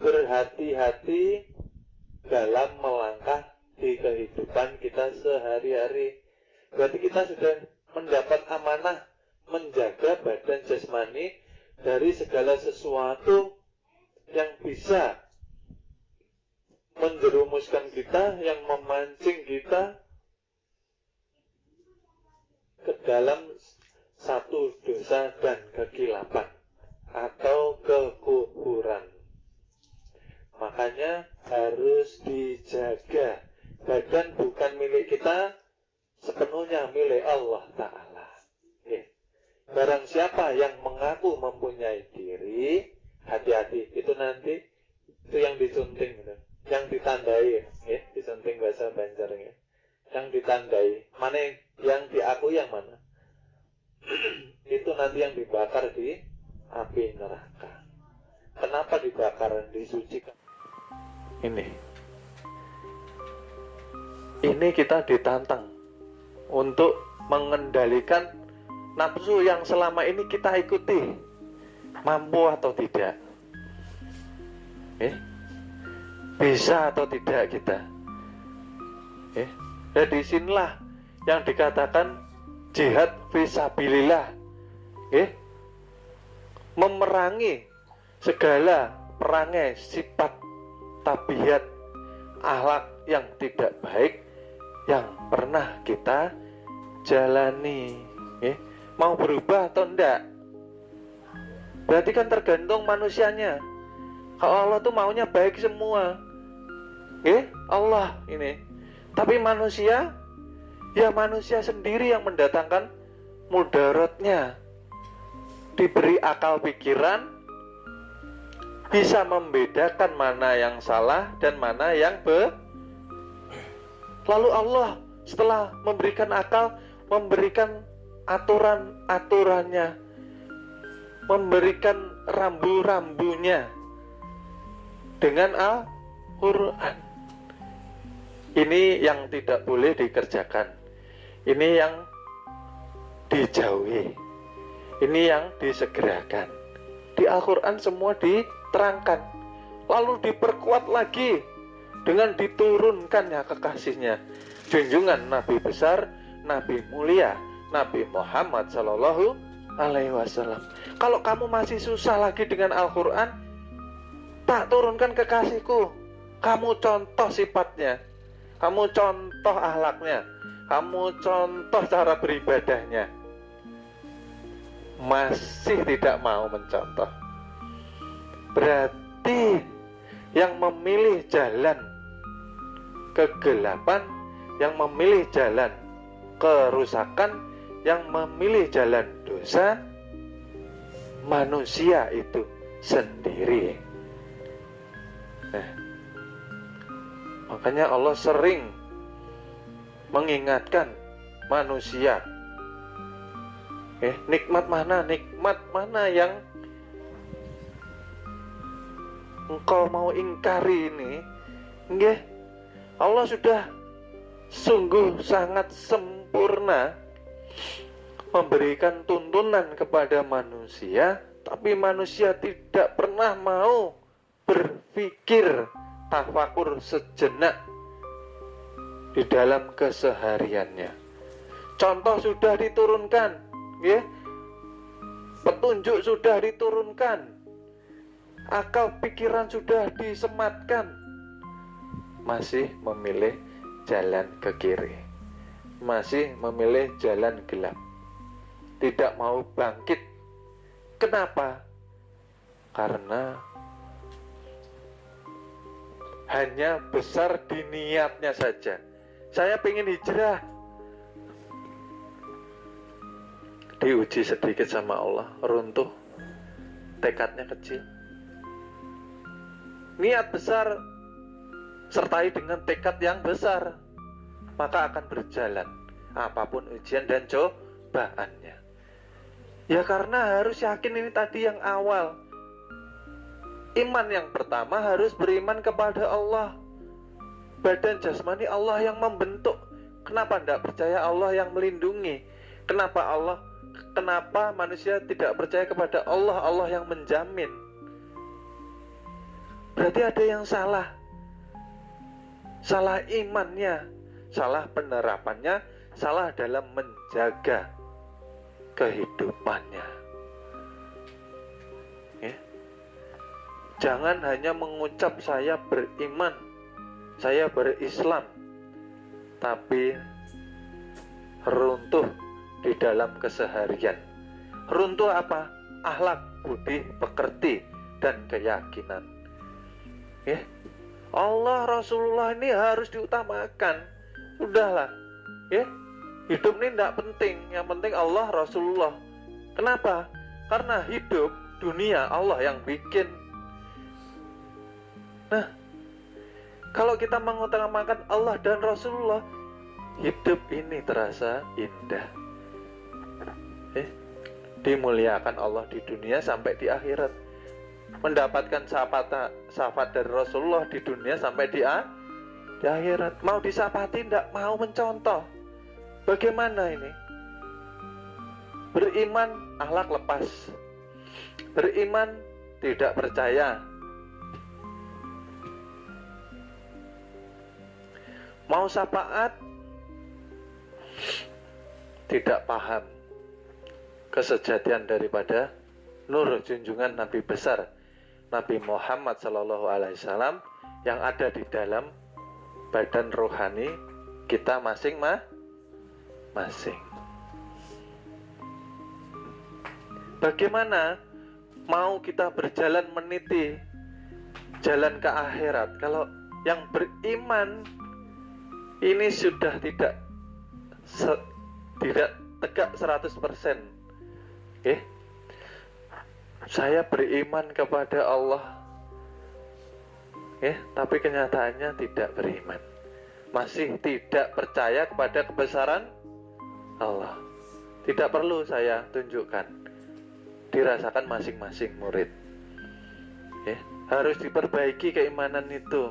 berhati-hati dalam melangkah di kehidupan kita sehari-hari. Berarti kita sudah mendapat amanah menjaga badan jasmani dari segala sesuatu yang bisa menjerumuskan kita, yang memancing kita ke dalam satu dosa dan kekilapan atau kekufuran. Makanya harus dijaga. Badan bukan milik kita sepenuhnya, milik Allah Ta'ala. Barang siapa yang mengaku mempunyai diri, hati-hati. Itu nanti itu yang disunting, yang ditandai, disunting bahasa Banjar, yang ditandai. Mana yang diakui, yang mana? Itu nanti yang dibakar di api neraka. Kenapa dibakar, disucikan? Ini kita ditantang untuk mengendalikan nafsu yang selama ini kita ikuti, mampu atau tidak, bisa atau tidak kita. Dan disinilah yang dikatakan jihad fisabilillah, memerangi segala perangai sifat, tabiat, akhlak yang tidak baik yang pernah kita jalani. Mau berubah atau enggak? Berarti kan tergantung manusianya. Kalau Allah tuh maunya baik semua, Allah ini. Tapi manusia, ya manusia sendiri yang mendatangkan mudaratnya. Diberi akal pikiran, bisa membedakan mana yang salah dan mana yang Lalu Allah setelah memberikan akal, memberikan aturan-aturannya, memberikan rambu-rambunya dengan Al-Quran. Ini yang tidak boleh dikerjakan, ini yang dijauhi, ini yang disegerakan. Di Al-Quran semua diterangkan, lalu diperkuat lagi dengan diturunkannya kekasihnya, junjungan Nabi besar, Nabi mulia, Nabi Muhammad Sallallahu Alaihi Wasallam. Kalau kamu masih susah lagi dengan Al-Quran, tak turunkan kekasihku. Kamu contoh sifatnya, kamu contoh akhlaknya, kamu contoh cara beribadahnya. Masih tidak mau mencontoh. Berarti yang memilih jalan kegelapan, yang memilih jalan kerusakan, yang memilih jalan dosa, manusia itu sendiri. Makanya Allah sering mengingatkan manusia, nikmat mana yang engkau mau ingkari ini. Allah sudah sungguh sangat sempurna memberikan tuntunan kepada manusia, tapi manusia tidak pernah mau berpikir, tafakur sejenak di dalam kesehariannya. Contoh sudah diturunkan, petunjuk sudah diturunkan, akal pikiran sudah disematkan, masih memilih jalan ke kiri, masih memilih jalan gelap, tidak mau bangkit. Kenapa? Karena hanya besar di niatnya saja. Saya pengen hijrah, diuji sedikit sama Allah, runtuh, tekadnya kecil. Niat besar sertai dengan tekad yang besar, maka akan berjalan apapun ujian dan cobaannya. Ya karena harus yakin, ini tadi yang awal. Iman yang pertama harus beriman kepada Allah. Badan jasmani Allah yang membentuk. Kenapa tidak percaya Allah yang melindungi? Kenapa manusia tidak percaya kepada Allah, Allah yang menjamin? Berarti ada yang salah. Salah imannya, salah penerapannya, salah dalam menjaga kehidupannya. Ya. Jangan hanya mengucap saya beriman, saya berislam, tapi runtuh di dalam keseharian. Runtuh apa? Akhlak, budi, pekerti, dan keyakinan. Ya. Allah, Rasulullah ini harus diutamakan. Udahlah, ya. Hidup ini tidak penting. Yang penting Allah, Rasulullah. Kenapa? Karena hidup dunia Allah yang bikin. Nah, kalau kita mengutamakan Allah dan Rasulullah, hidup ini terasa indah. Dimuliakan Allah di dunia sampai di akhirat. Mendapatkan syafaat dari Rasulullah di dunia sampai di akhirat. Mau disapati tidak mau mencontoh. Bagaimana ini? Beriman, akhlak lepas. Beriman, tidak percaya. Mau syafaat, tidak paham kesejatian daripada nur junjungan Nabi besar Nabi Muhammad SAW yang ada di dalam badan rohani kita masing-masing. Bagaimana mau kita berjalan meniti jalan ke akhirat kalau yang beriman ini sudah tidak tegak 100%. Saya beriman kepada Allah, tapi kenyataannya tidak beriman, masih tidak percaya kepada kebesaran Allah. Tidak perlu saya tunjukkan, dirasakan masing-masing murid. Harus diperbaiki keimanan itu.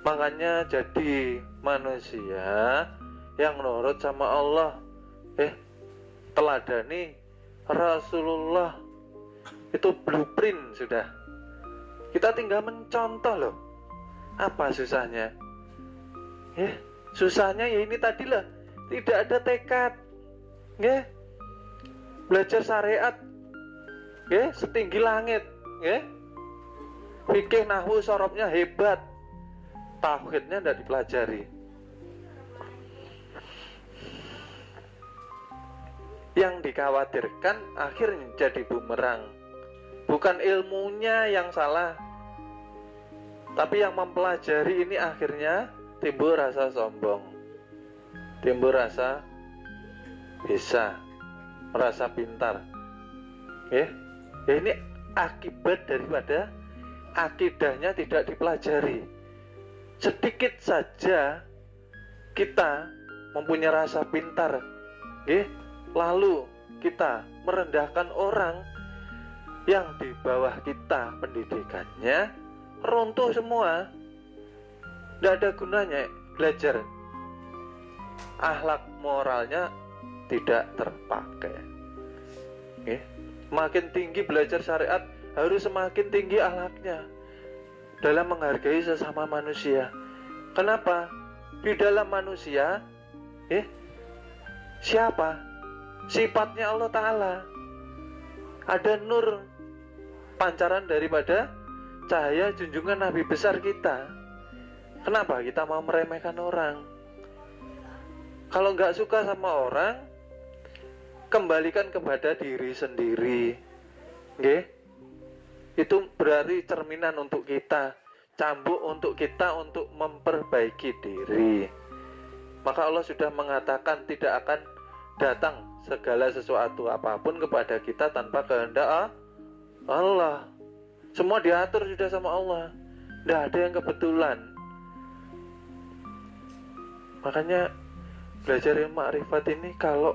Makanya jadi manusia yang nurut sama Allah, teladani Rasulullah. Itu blueprint sudah. Kita tinggal mencontoh loh. Apa susahnya? Susahnya ya ini tadilah, tidak ada tekad. Belajar syariat setinggi langit. Fikih nahwu sorobnya hebat. Tauhidnya tidak dipelajari. Yang dikhawatirkan akhirnya jadi bumerang. Bukan ilmunya yang salah, tapi yang mempelajari ini akhirnya timbul rasa sombong, timbul rasa bisa, merasa pintar. Ini akibat daripada akidahnya tidak dipelajari. Sedikit saja kita mempunyai rasa pintar, lalu kita merendahkan orang yang di bawah kita pendidikannya, runtuh semua. Tidak ada gunanya belajar. Akhlak moralnya tidak terpakai. Makin tinggi belajar syariat, harus semakin tinggi akhlaknya dalam menghargai sesama manusia. Kenapa? Di dalam manusia siapa? Sifatnya Allah Ta'ala. Ada nur, pancaran daripada cahaya junjungan Nabi besar kita. Kenapa kita mau meremehkan orang? Kalau nggak suka sama orang, kembalikan kepada diri sendiri. Itu berarti cerminan untuk kita, cambuk untuk kita untuk memperbaiki diri. Maka Allah sudah mengatakan tidak akan datang segala sesuatu apapun kepada kita tanpa kehendak Allah. Semua diatur sudah sama Allah. Tidak ada yang kebetulan. Makanya belajar ilmu ma'rifat ini, kalau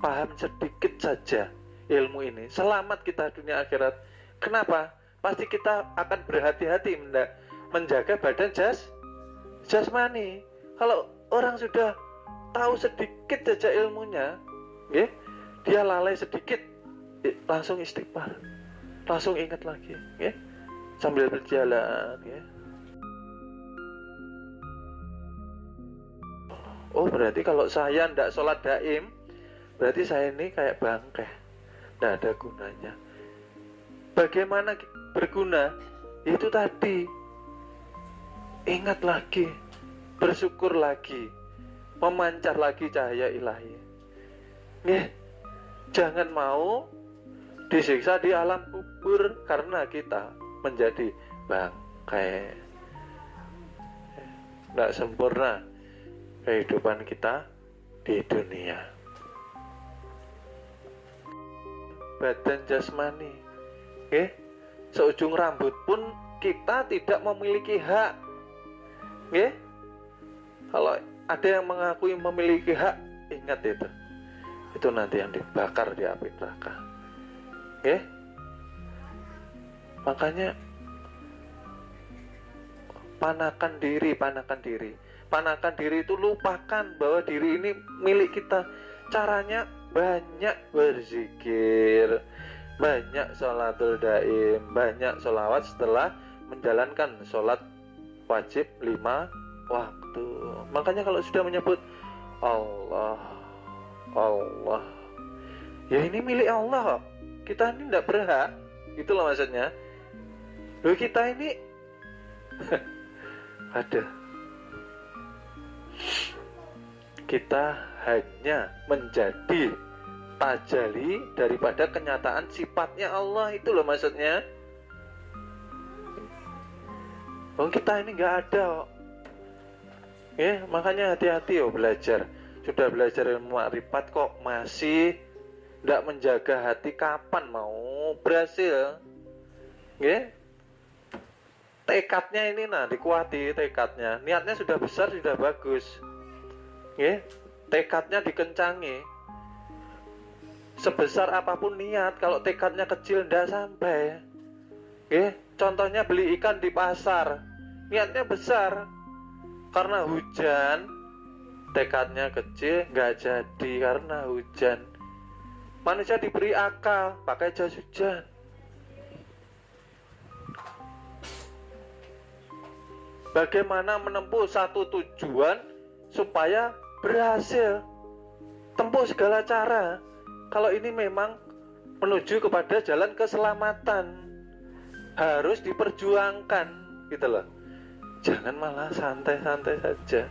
paham sedikit saja ilmu ini, selamat kita dunia akhirat. Kenapa? Pasti kita akan berhati-hati menjaga badan jasmani. Kalau orang sudah tahu sedikit saja ilmunya, dia lalai sedikit, langsung istighfar, langsung ingat lagi. sambil berjalan ya. Oh berarti kalau saya tidak sholat daim, berarti saya ini kayak bangkai, tidak ada gunanya. Bagaimana berguna? Itu tadi, ingat lagi, bersyukur lagi, memancar lagi cahaya ilahi. Jangan mau disiksa di alam kubur karena kita menjadi bangkai. Tidak sempurna kehidupan kita di dunia. Badan jasmani, seujung rambut pun kita tidak memiliki hak. Kalau ada yang mengakui memiliki hak, ingat itu nanti yang dibakar di api neraka. Makanya panakan diri itu lupakan bahwa diri ini milik kita. Caranya banyak berzikir, banyak sholatul daim, banyak sholawat setelah menjalankan sholat wajib 5 waktu. Makanya kalau sudah menyebut Allah, ya ini milik Allah, kita ini tidak berhak, gitu loh maksudnya. Loh kita ini ada, kita hanya menjadi tajali daripada kenyataan sifatnya Allah, itu loh maksudnya. Kita ini nggak ada, makanya hati-hati belajar. Sudah belajar ilmu makrifat kok masih tidak menjaga hati, kapan mau berhasil? Tekadnya ini dikuati tekadnya. Niatnya sudah besar, sudah bagus. Tekadnya dikencangi. Sebesar apapun niat, kalau tekadnya kecil tidak sampai. Contohnya beli ikan di pasar, niatnya besar, karena hujan, tekadnya kecil, nggak jadi karena hujan. Manusia diberi akal, pakai jas hujan. Bagaimana menempuh satu tujuan supaya berhasil? Tempuh segala cara. Kalau ini memang menuju kepada jalan keselamatan, harus diperjuangkan, gitu loh. Jangan malah santai-santai saja.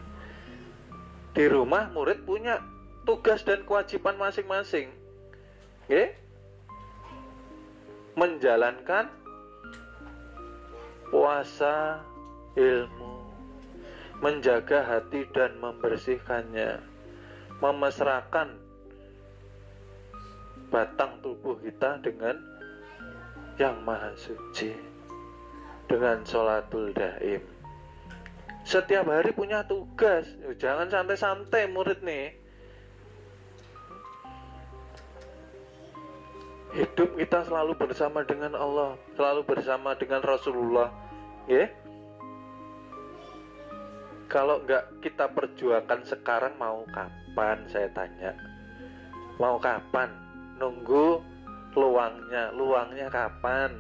Di rumah murid punya tugas dan kewajiban masing-masing. Menjalankan puasa ilmu, menjaga hati dan membersihkannya, memesrakan batang tubuh kita dengan yang maha suci, dengan sholatul daim. Setiap hari punya tugas. Jangan santai-santai murid nih. Hidup kita selalu bersama dengan Allah, selalu bersama dengan Rasulullah. Kalau nggak kita perjuangkan sekarang, mau kapan, saya tanya? Mau kapan? Nunggu luangnya kapan?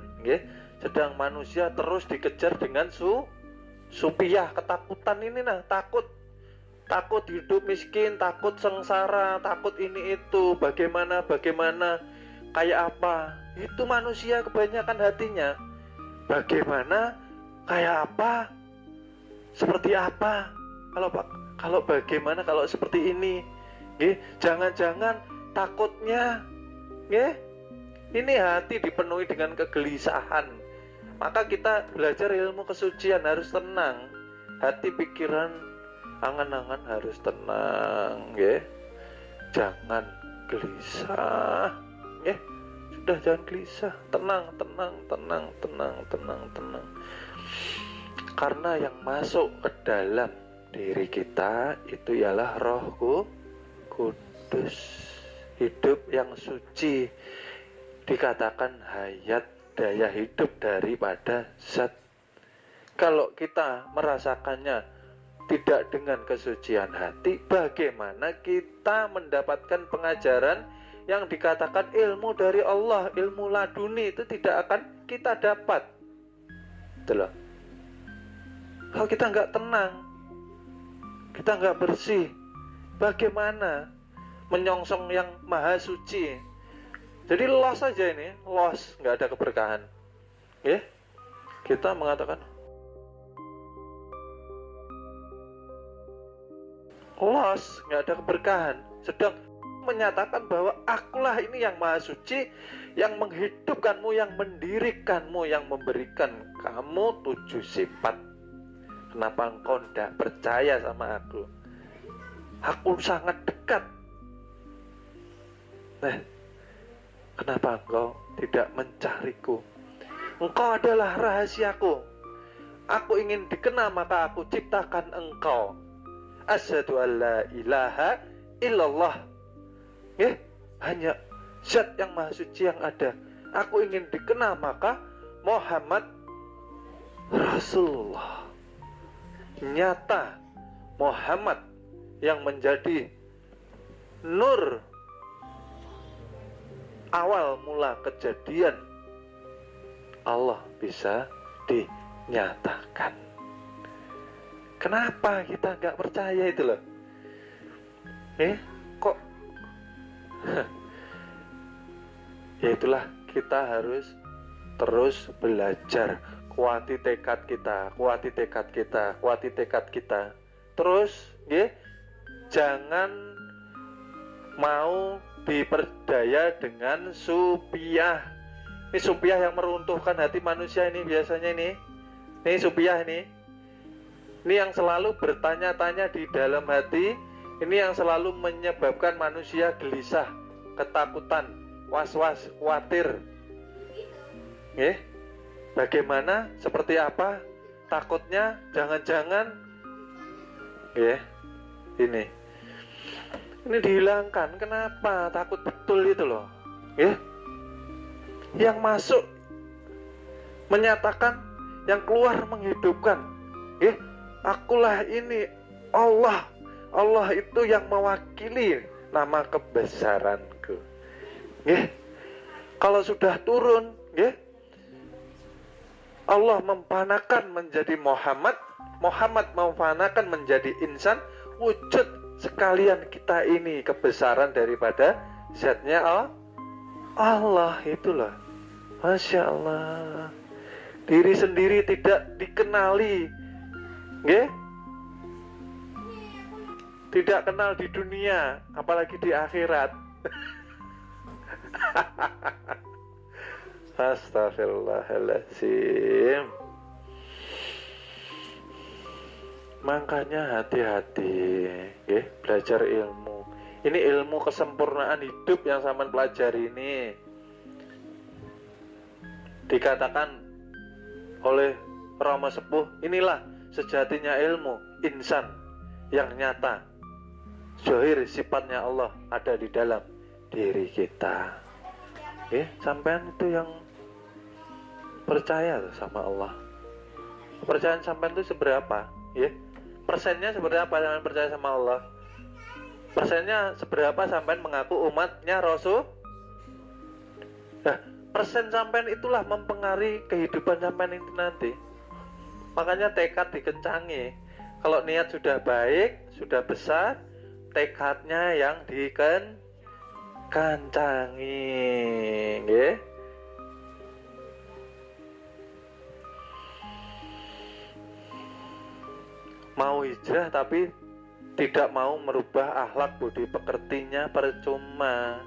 Sedang manusia terus dikejar dengan supiyah, ketakutan ini takut hidup miskin, takut sengsara, takut ini itu, bagaimana, kayak apa? Itu manusia kebanyakan hatinya. Bagaimana, kayak apa, seperti apa? Kalau bagaimana, kalau seperti ini, jangan-jangan takutnya, ini hati dipenuhi dengan kegelisahan. Maka kita belajar ilmu kesucian harus tenang, hati, pikiran, angan-angan harus tenang, jangan gelisah, sudah jangan gelisah, tenang. Karena yang masuk ke dalam diri kita itu ialah Roh Kudus, hidup yang suci, dikatakan hayat, daya hidup daripada zat. Kalau kita merasakannya tidak dengan kesucian hati, bagaimana kita mendapatkan pengajaran yang dikatakan ilmu dari Allah, ilmu laduni, itu tidak akan kita dapat. Gitu loh. Kalau kita nggak tenang, kita nggak bersih, bagaimana menyongsong yang maha suci? Jadi loss aja ini, loss, nggak ada keberkahan. Ya, kita mengatakan loss, nggak ada keberkahan. Sedang menyatakan bahwa akulah ini yang maha suci, yang menghidupkanmu, yang mendirikanmu, yang memberikan kamu 7 sifat. Kenapa engkau tidak percaya sama aku? Aku sangat dekat. Nah, kenapa engkau tidak mencariku? Engkau adalah rahasiaku. Aku ingin dikenal, maka aku ciptakan engkau. Asyhadu an la ilaha illallah. Hanya zat yang maha suci yang ada. Aku ingin dikenal, maka Muhammad Rasulullah. Nyata Muhammad yang menjadi nur awal mula kejadian Allah bisa dinyatakan. Kenapa kita nggak percaya itu loh? Kok? Ya itulah, kita harus terus belajar. Kuati tekad kita, kuati tekad kita, kuati tekad kita. Terus, jangan mau diperdaya dengan supiah. Ini supiah yang meruntuhkan hati manusia ini biasanya ini. Ini supiah ini. Ini yang selalu bertanya-tanya di dalam hati. Ini yang selalu menyebabkan manusia gelisah, ketakutan, was-was, khawatir. Bagaimana? Seperti apa? Takutnya jangan-jangan ini dihilangkan. Kenapa? Takut betul itu loh. Yang masuk menyatakan, yang keluar menghidupkan. Akulah ini Allah. Allah itu yang mewakili nama kebesaranku. Kalau sudah turun, Allah memfanakan menjadi Muhammad, Muhammad memfanakan menjadi insan, wujud sekalian kita ini kebesaran daripada zatnya Allah. Itulah, Masya Allah. Diri sendiri tidak dikenali, tidak kenal di dunia, apalagi di akhirat. Astagfirullahaladzim. Makanya hati-hati, belajar ilmu. Ini ilmu kesempurnaan hidup yang sampean pelajari ini. Dikatakan oleh Rama Sepuh, inilah sejatinya ilmu insan yang nyata. Zahir sifatnya Allah ada di dalam diri kita. Sampean itu yang percaya sama Allah. Kepercayaan sampean itu seberapa? Persennya seberapa sampean percaya sama Allah? Persennya seberapa sampean mengaku umatnya Rasul? Persen sampean itulah mempengaruhi kehidupan sampean itu nanti. Makanya tekad dikencangi. Kalau niat sudah baik, sudah besar, tekadnya yang dikencangi, Mau hijrah tapi tidak mau merubah akhlak budi pekertinya percuma.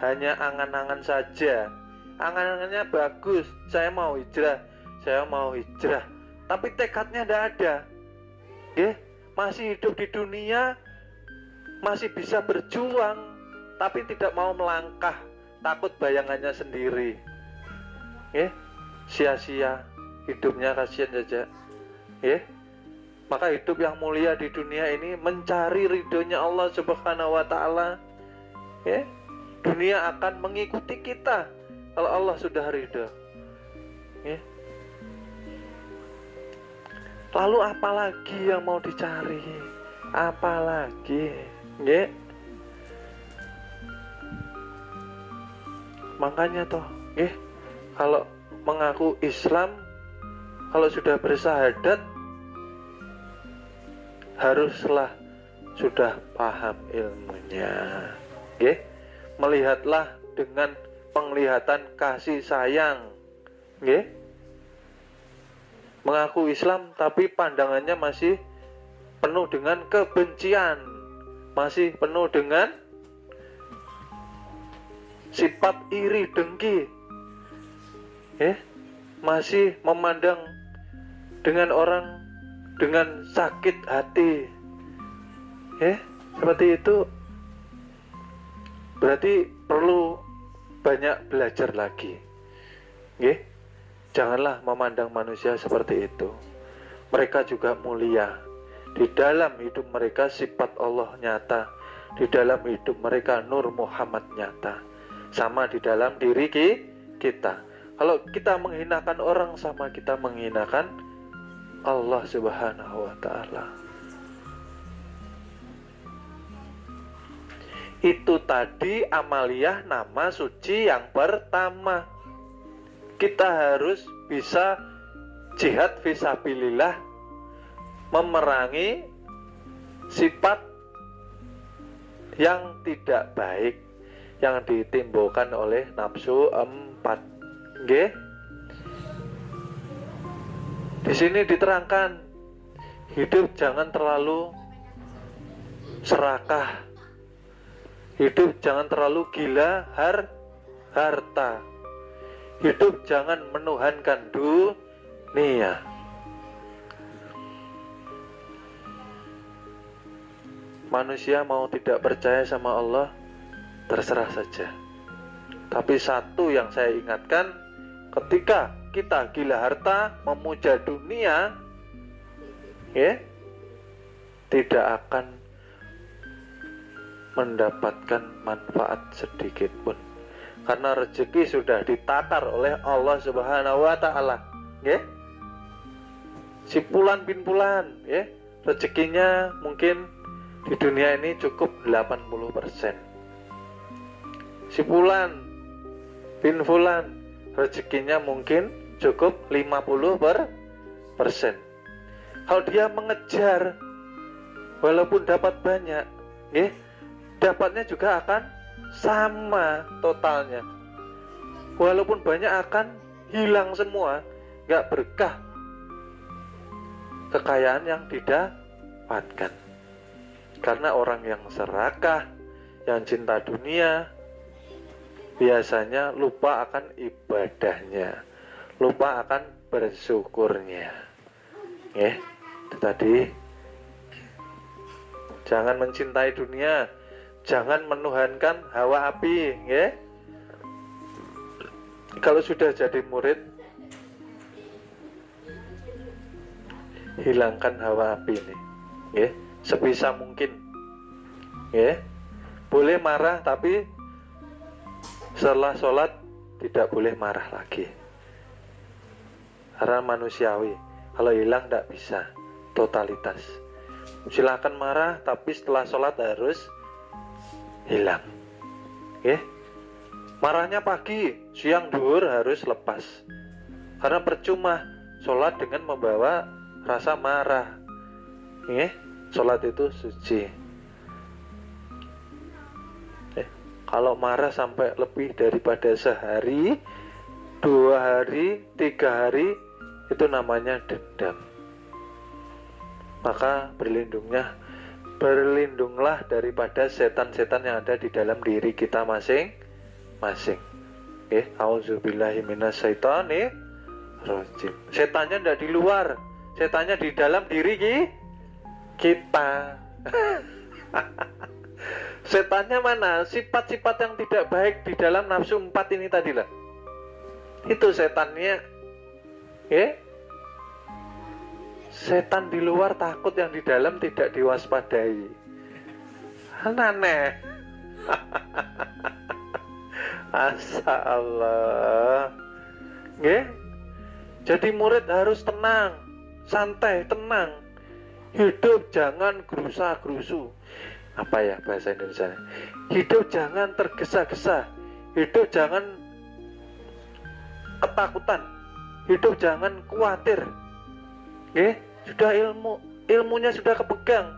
Hanya angan-angan saja. Angan-angannya bagus, saya mau hijrah, tapi tekadnya tidak ada. Masih hidup di dunia, masih bisa berjuang, tapi tidak mau melangkah, takut bayangannya sendiri. Sia-sia hidupnya, kasihan saja. Maka hidup yang mulia di dunia ini mencari ridhonya Allah Subhanahu wa Ta'ala. Dunia akan mengikuti kita kalau Allah sudah ridho. Lalu apalagi yang mau dicari? Apalagi? Makanya toh, kalau mengaku Islam, kalau sudah bersyahadat haruslah sudah paham ilmunya. Nggih. Melihatlah dengan penglihatan kasih sayang. Nggih. Mengaku Islam tapi pandangannya masih penuh dengan kebencian, masih penuh dengan sifat iri dengki, masih memandang dengan orang dengan sakit hati, seperti itu. Berarti perlu banyak belajar lagi. Janganlah memandang manusia seperti itu. Mereka juga mulia. Di dalam hidup mereka sifat Allah nyata. Di dalam hidup mereka Nur Muhammad nyata. Sama di dalam diri kita. Kalau kita menghinakan orang, sama kita menghinakan Allah Subhanahu wa ta'ala. Itu tadi amaliyah nama suci yang pertama. Kita harus bisa jihad fisabilillah, memerangi sifat yang tidak baik yang ditimbulkan oleh nafsu 4. Nggih. Di sini diterangkan, hidup jangan terlalu serakah. Hidup jangan terlalu gila harta. Hidup jangan menuhankan dunia. Manusia mau tidak percaya sama Allah, terserah saja. Tapi satu yang saya ingatkan, ketika kita gila harta, memuja dunia, tidak akan mendapatkan manfaat sedikit pun. Karena rezeki sudah ditakar oleh Allah Subhanahu wa ta'ala. Si Fulan bin Fulan, rezekinya mungkin di dunia ini cukup 80%. Si Fulan bin Fulan, rezekinya mungkin cukup 50%. Kalau dia mengejar, walaupun dapat banyak, dapatnya juga akan sama totalnya. Walaupun banyak akan hilang semua, gak berkah kekayaan yang didapatkan. Karena orang yang serakah, yang cinta dunia, biasanya lupa akan ibadahnya, lupa akan bersyukurnya. Itu tadi. Jangan mencintai dunia, jangan menuhankan hawa api. Kalau sudah jadi murid, hilangkan hawa api ini, sebisa mungkin. Boleh marah, tapi setelah sholat tidak boleh marah lagi. Karena manusiawi, kalau hilang tidak bisa, totalitas. Silakan marah, tapi setelah sholat harus hilang. Marahnya pagi, siang, duhur harus lepas. Karena percuma sholat dengan membawa rasa marah. Sholat itu suci. Kalau marah sampai lebih daripada sehari, 2 hari, 3 hari, itu namanya dendam. Maka berlindunglah daripada setan-setan yang ada di dalam diri kita masing-masing. Auzubillahi minasyaitonir rajim. Setannya tidak di luar, setannya di dalam diri kita. Setannya mana? Sifat-sifat yang tidak baik di dalam nafsu 4 ini tadilah. Itu setannya. Setan di luar takut, yang di dalam tidak diwaspadai. Aneh. Asa Allah. Jadi murid harus tenang, santai, tenang. Hidup jangan gerusa-gerusu. Apa ya bahasa Indonesia? Hidup jangan tergesa-gesa. Hidup jangan ketakutan. Hidup jangan khawatir. sudah ilmunya sudah kepegang.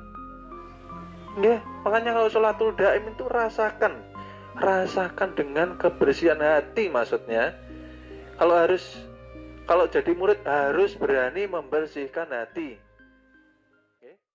Makanya kalau sholatul daim itu rasakan dengan kebersihan hati, maksudnya. Kalau jadi murid harus berani membersihkan hati.